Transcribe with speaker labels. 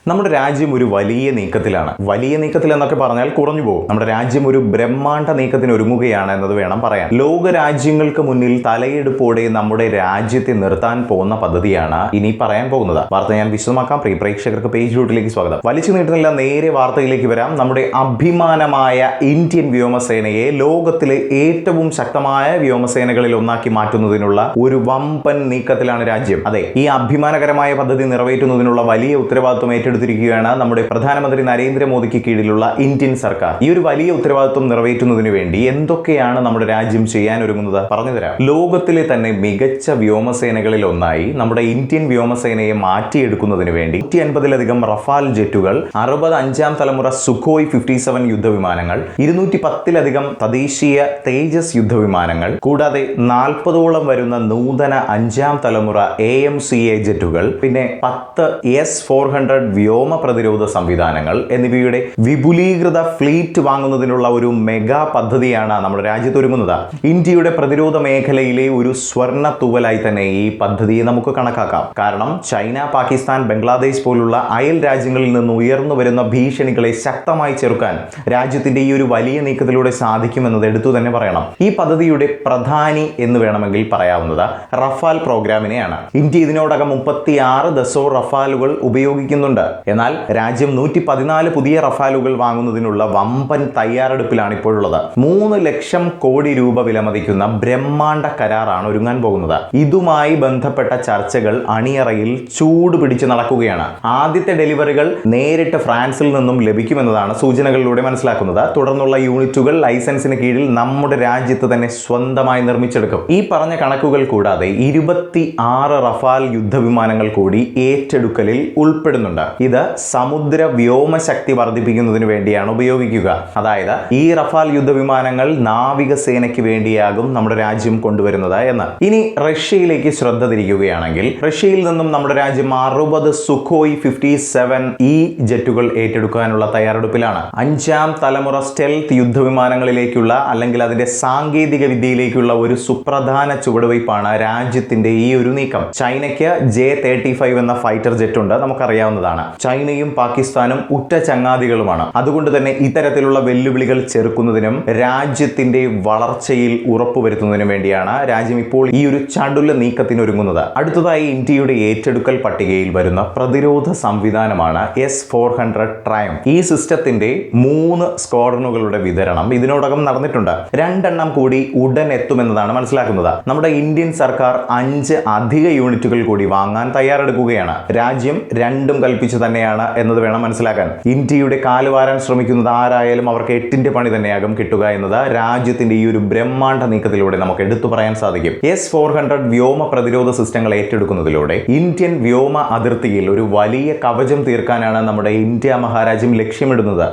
Speaker 1: നമ്മുടെ രാജ്യം ഒരു വലിയ നീക്കത്തിലാണ്. വലിയ നീക്കത്തിൽ എന്നൊക്കെ പറഞ്ഞാൽ കുറഞ്ഞു പോകും. നമ്മുടെ രാജ്യം ഒരു ബ്രഹ്മാണ്ഡ നീക്കത്തിന് ഒരുങ്ങുകയാണ് എന്നത് വേണം പറയാൻ. ലോക രാജ്യങ്ങൾക്ക് മുന്നിൽ തലയെടുപ്പോടെ നമ്മുടെ രാജ്യത്തെ നിർത്താൻ പോകുന്ന പദ്ധതിയാണ് ഇനി പറയാൻ പോകുന്നത്. വാർത്ത ഞാൻ വിശദമാക്കാം. പ്രിയ പ്രേക്ഷകർക്ക് പേജ് റൂട്ടിലേക്ക് സ്വാഗതം. വലിച്ചു നീട്ടുന്നില്ല, നേരെ വാർത്തയിലേക്ക് വരാം. നമ്മുടെ അഭിമാനമായ ഇന്ത്യൻ വ്യോമസേനയെ ലോകത്തിലെ ഏറ്റവും ശക്തമായ വ്യോമസേനകളിൽ ഒന്നാക്കി മാറ്റുന്നതിനുള്ള ഒരു വമ്പൻ നീക്കത്തിലാണ് രാജ്യം. അതെ, ഈ അഭിമാനകരമായ പദ്ധതി നിറവേറ്റുന്നതിനുള്ള വലിയ ഉത്തരവാദിത്വം ഏറ്റെടുത്തിരിക്കുകയാണ് നമ്മുടെ പ്രധാനമന്ത്രി നരേന്ദ്രമോദിക്ക് കീഴിലുള്ള ഇന്ത്യൻ സർക്കാർ. ഈ ഒരു വലിയ ഉത്തരവാദിത്വം നിറവേറ്റുന്നതിന് വേണ്ടി എന്തൊക്കെയാണ് നമ്മുടെ രാജ്യം ചെയ്യാൻ ഒരുങ്ങുന്നത് പറഞ്ഞുതരാം. ലോകത്തിലെ തന്നെ മികച്ച വ്യോമസേനകളിൽ ഒന്നായി നമ്മുടെ ഇന്ത്യൻ വ്യോമസേനയെ മാറ്റിയെടുക്കുന്നതിന് വേണ്ടി 150ലധികം റഫാൽ ജെറ്റുകൾ, 60 അഞ്ചാം തലമുറ സുഖോയ് 57 യുദ്ധവിമാനങ്ങൾ, 210ലധികം തദ്ദേശീയ തേജസ് യുദ്ധവിമാനങ്ങൾ, കൂടാതെ 40ഓളം വരുന്ന നൂതന അഞ്ചാം തലമുറ AMCA ജെറ്റുകൾ, പിന്നെ 10 S-400 വ്യോമ പ്രതിരോധ സംവിധാനങ്ങൾ എന്നിവയുടെ വിപുലീകൃത ഫ്ലീറ്റ് വാങ്ങുന്നതിനുള്ള ഒരു മെഗാ പദ്ധതിയാണ് നമ്മുടെ രാജ്യത്ത് ഒരുങ്ങുന്നത്. ഇന്ത്യയുടെ പ്രതിരോധ മേഖലയിലെ ഒരു സ്വർണ്ണ തൂവലായി തന്നെ ഈ പദ്ധതിയെ നമുക്ക് കണക്കാക്കാം. കാരണം ചൈന, പാകിസ്ഥാൻ, ബംഗ്ലാദേശ് പോലുള്ള അയൽ രാജ്യങ്ങളിൽ നിന്ന് ഉയർന്നു വരുന്ന ഭീഷണികളെ ശക്തമായി ചെറുക്കാൻ രാജ്യത്തിന്റെ ഈ ഒരു വലിയ നീക്കത്തിലൂടെ സാധിക്കുമെന്നത് എടുത്തു തന്നെ പറയണം. ഈ പദ്ധതിയുടെ പ്രധാനി എന്ന് വേണമെങ്കിൽ പറയാവുന്നത് റഫാൽ പ്രോഗ്രാമിനെയാണ്. ഇന്ത്യ ഇതിനോടകം 36 ദസോ റഫാലുകൾ ഉപയോഗിക്കുന്നുണ്ട്. എന്നാൽ രാജ്യം 114 പുതിയ റഫാലുകൾ വാങ്ങുന്നതിനുള്ള വമ്പൻ തയ്യാറെടുപ്പിലാണ് ഇപ്പോഴുള്ളത്. 3 ലക്ഷം കോടി രൂപ വിലമതിക്കുന്ന ബ്രഹ്മാണ്ഡ കരാറാണ് ഒരുങ്ങാൻ പോകുന്നത്. ഇതുമായി ബന്ധപ്പെട്ട ചർച്ചകൾ അണിയറയിൽ ചൂട് പിടിച്ച് നടക്കുകയാണ്. ആദ്യത്തെ ഡെലിവറികൾ നേരിട്ട് ഫ്രാൻസിൽ നിന്നും ലഭിക്കുമെന്നതാണ് സൂചനകളിലൂടെ മനസ്സിലാക്കുന്നത്. തുടർന്നുള്ള യൂണിറ്റുകൾ ലൈസൻസിന് കീഴിൽ നമ്മുടെ രാജ്യത്ത് തന്നെ സ്വന്തമായി നിർമ്മിച്ചെടുക്കും. ഈ പറഞ്ഞ കണക്കുകൾ കൂടാതെ 26 റഫാൽ യുദ്ധവിമാനങ്ങൾ കൂടി ഏറ്റെടുക്കലിൽ ഉൾപ്പെടുന്നുണ്ട്. ഇത് സമുദ്ര വ്യോമശക്തി വർദ്ധിപ്പിക്കുന്നതിന് വേണ്ടിയാണ് ഉപയോഗിക്കുക. അതായത് ഈ റഫാൽ യുദ്ധവിമാനങ്ങൾ നാവികസേനയ്ക്ക് വേണ്ടിയാകും നമ്മുടെ രാജ്യം കൊണ്ടുവരുന്നത് എന്ന്. ഇനി റഷ്യയിലേക്ക് ശ്രദ്ധ തിരിക്കുകയാണെങ്കിൽ, റഷ്യയിൽ നിന്നും നമ്മുടെ രാജ്യം 60 സുഖോയ് 57 ജെറ്റുകൾ ഏറ്റെടുക്കാനുള്ള തയ്യാറെടുപ്പിലാണ്. അഞ്ചാം തലമുറ സ്റ്റെൽത്ത് യുദ്ധവിമാനങ്ങളിലേക്കുള്ള അല്ലെങ്കിൽ അതിന്റെ സാങ്കേതിക വിദ്യയിലേക്കുള്ള ഒരു സുപ്രധാന ചുവടുവയ്പ്പാണ് രാജ്യത്തിന്റെ ഈ ഒരു നീക്കം. ചൈനയ്ക്ക് J-35 എന്ന ഫൈറ്റർ ജെറ്റ് ഉണ്ട്, നമുക്കറിയാവുന്നതാണ്. ചൈനയും പാകിസ്ഥാനും ഉറ്റ ചങ്ങാതികളുമാണ്. അതുകൊണ്ട് തന്നെ ഇത്തരത്തിലുള്ള വെല്ലുവിളികൾ ചെറുക്കുന്നതിനും രാജ്യത്തിന്റെ വളർച്ചയിൽ ഉറപ്പുവരുത്തുന്നതിനും വേണ്ടിയാണ് രാജ്യം ഇപ്പോൾ ഈ ഒരു ചടുല നീക്കത്തിന് ഒരുങ്ങുന്നത്. അടുത്തതായി ഇന്ത്യയുടെ ഏറ്റെടുക്കൽ പട്ടികയിൽ വരുന്ന പ്രതിരോധ സംവിധാനമാണ് S-400 ട്രയംഫ്. ഈ സിസ്റ്റത്തിന്റെ 3 സ്ക്വാഡ്രനുകളുടെ വിതരണം ഇതിനോടകം നടന്നിട്ടുണ്ട്. 2 എണ്ണം കൂടി ഉടൻ എത്തുമെന്നതാണ് മനസ്സിലാക്കുന്നത്. നമ്മുടെ ഇന്ത്യൻ സർക്കാർ 5 അധിക യൂണിറ്റുകൾ കൂടി വാങ്ങാൻ തയ്യാറെടുക്കുകയാണ്. രാജ്യം രണ്ടും കൽപ്പിച്ചു തന്നെയാണ് എന്നത് വേണം മനസ്സിലാക്കാൻ. ഇന്ത്യയുടെ കാലുവാരാൻ ശ്രമിക്കുന്നത് ആരായാലും അവർക്ക് 8ന്റെ പണി തന്നെയാകും കിട്ടുക എന്നത് രാജ്യത്തിന്റെ ഈ ഒരു ബ്രഹ്മാണ്ഡ നീക്കത്തിലൂടെ നമുക്ക് എടുത്തു പറയാൻ സാധിക്കും. S-400 വ്യോമ പ്രതിരോധ സിസ്റ്റങ്ങൾ ഏറ്റെടുക്കുന്നതിലൂടെ ഇന്ത്യൻ വ്യോമ അതിർത്തിയിൽ ഒരു വലിയ കവചം തീർക്കാനാണ് നമ്മുടെ ഇന്ത്യ മഹാരാജ്യം ലക്ഷ്യമിടുന്നത്.